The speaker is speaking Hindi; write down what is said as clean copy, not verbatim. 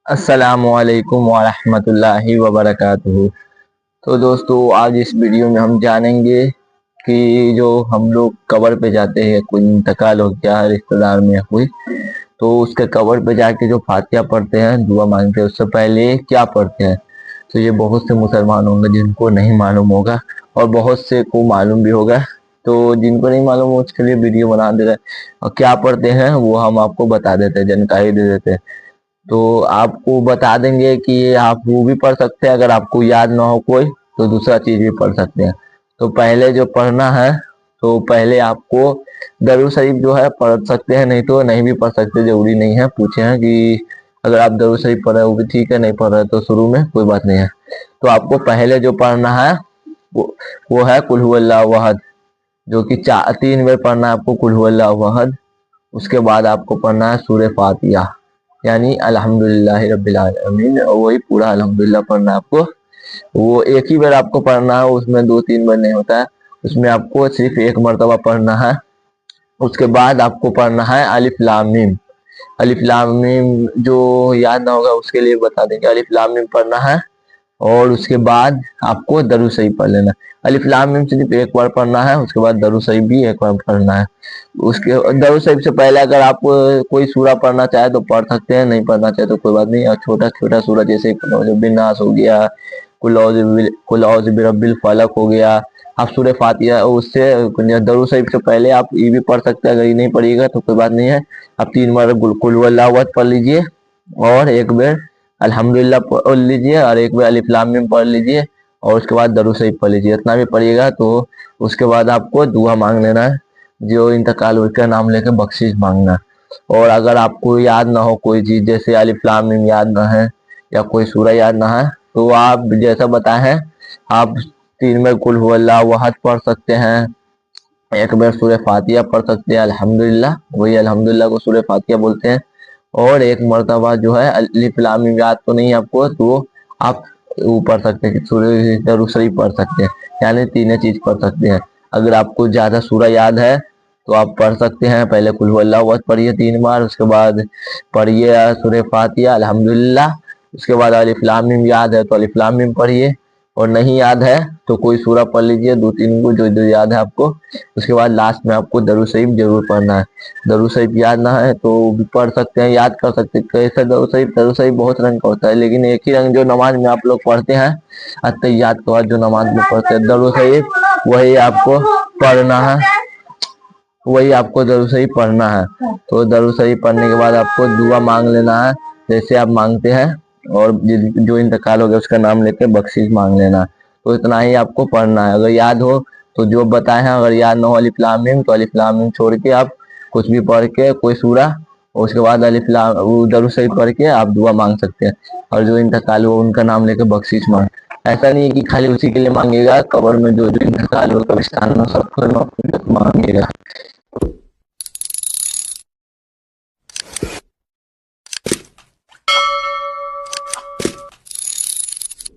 अस्सलामुअलैकुम वरहमतुल्लाहि वबरकातुहू। तो दोस्तों, आज इस वीडियो में हम जानेंगे कि जो हम लोग कब्र पे जाते हैं, कोई इंतकाल हो गया रिश्तेदार में कोई, तो उसके कब्र पे जाके जो फातिहा पढ़ते हैं, दुआ मांगते हैं, उससे पहले क्या पढ़ते हैं। तो ये बहुत से मुसलमान होंगे जिनको नहीं मालूम होगा और बहुत से को मालूम भी होगा। तो जिनको नहीं मालूम हो उसके लिए वीडियो बना दे रहे हैं और क्या पढ़ते हैं वो हम आपको बता देते हैं, जानकारी दे देते हैं। तो आपको बता देंगे कि आप वो भी पढ़ सकते हैं, अगर आपको याद ना हो कोई तो दूसरा चीज भी पढ़ सकते हैं। तो पहले जो पढ़ना है, तो पहले आपको दरूद शरीफ जो है पढ़ सकते हैं, नहीं तो नहीं भी पढ़ सकते, जरूरी नहीं है। पूछे हैं कि अगर आप दरूद शरीफ पढ़ रहे हो वो भी ठीक है, नहीं पढ़ रहे तो शुरू में कोई बात नहीं है। तो आपको पहले जो पढ़ना है वो है कुल हुवल्लाहु अहद, जो कि 3 बार पढ़ना है आपको कुल हुवल्लाहु अहद। उसके बाद आपको पढ़ना है सूरह फातिहा, यानी अल्हम्दुलिल्लाहि रब्बिल आलमीन, और वही पूरा अल्हम्दुलिल्लाह पढ़ना है आपको। वो एक ही बार आपको पढ़ना है, उसमें 2-3 बार नहीं होता है, उसमें आपको सिर्फ एक मरतबा पढ़ना है। उसके बाद आपको पढ़ना है अलिफ लाम मीम। अलिफ लाम मीम जो याद ना होगा उसके लिए बता देंगे, अलिफ लाम मीम पढ़ना है। और उसके बाद आपको दरूद शरीफ पढ़ लेना। अलिफ लाम मीम सिर्फ एक बार पढ़ना है, उसके बाद दरूद शरीफ भी एक बार पढ़ना है। उसके दरूद शरीफ से पहले अगर आप कोई सूरा पढ़ना चाहे तो पढ़ सकते हैं, नहीं पढ़ना चाहे तो कोई बात नहीं। और छोटा छोटा सूरा जैसे बिन्नास हो गया, कुल औज़ु बिरब्बिल फलक हो गया, आप सूरह फातिहा उससे दरूद शरीफ से पहले आप ये भी पढ़ सकते हैं। अगर ये नहीं पढ़िएगा तो कोई बात नहीं है, आप 3 बार कुल हुवल्लाहु अहद पढ़ लीजिए और एक बार अल्हम्दुलिल्लाह पढ़ लीजिए और एक बार अलिफ लाम मीम पढ़ लीजिए और उसके बाद दरूद शरीफ पढ़ लीजिए। इतना भी पढ़िएगा तो उसके बाद आपको दुआ मांग लेना है, जो इंतकाल हुए का नाम लेके बख्शिश मांगना है। और अगर आपको याद ना हो कोई चीज, जैसे अलिफ लाम मीम याद ना है या कोई सूरा याद ना है, तो आप जैसा बताए हैं, आप 3 बार कुल हुवल्लाहु अहद पढ़ सकते हैं, एक बार सूरह फातिहा पढ़ सकते हैं अल्हम्दुलिल्लाह, वही अल्हम्दुलिल्लाह को सूरह फातिहा बोलते हैं। और एक मरतबा जो है अलिफ लाम मीम याद तो नहीं आपको, तो आप वो पढ़ सकते हैं, सूरह दरूद शरीफ पढ़ सकते हैं, यानी तीनों चीज पढ़ सकते हैं। अगर आपको ज्यादा सूरा याद है तो आप पढ़ सकते हैं, पहले कुल हुवल्लाहु अहद पढ़िए 3 बार, उसके बाद पढ़िए सूरह फातिहा अल्हम्दुलिल्लाह। उसके बाद अलिफ लाम मीम याद है तो अलिफ लाम मीम पढ़िए, और नहीं याद है तो कोई सूरा पढ़ लीजिए 2-3 को, जो जो याद है आपको। उसके बाद लास्ट में आपको दरूद शरीफ जरूर पढ़ना है। दरूद शरीफ याद ना है तो भी पढ़ सकते हैं, याद कर सकते हैं। कैसे दरूद शरीफ बहुत रंग का होता है, लेकिन एक ही रंग जो नमाज में आप लोग पढ़ते हैं अत्तहियात के बाद जो नमाज में पढ़ते हैं दरूद शरीफ, वही आपको पढ़ना है, वही आपको दरूद शरीफ पढ़ना है। तो दरूद शरीफ पढ़ने के बाद आपको दुआ मांग लेना है, जैसे आप मांगते हैं, और जो इंतकाल हो गया उसका नाम लेके बख्शिश मांग लेना है। तो इतना ही आपको पढ़ना है। अगर याद हो तो जो बताए हैं, अगर याद ना हो अलिफ लाम मीम तो अलिफ लाम मीम छोड़ के आप कुछ भी पढ़ के कोई सूरा, और उसके बाद अलिफ लाम दरूद शरीफ पढ़ के आप दुआ मांग सकते हैं। और जो इंतकाल हो उनका नाम लेके बख्शिश मांग। ऐसा नहीं है कि खाली उसी के लिए मांगेगा, कब्र में जो जो इंतकाल हो कब्रिस्तान में सबको मांगेगा।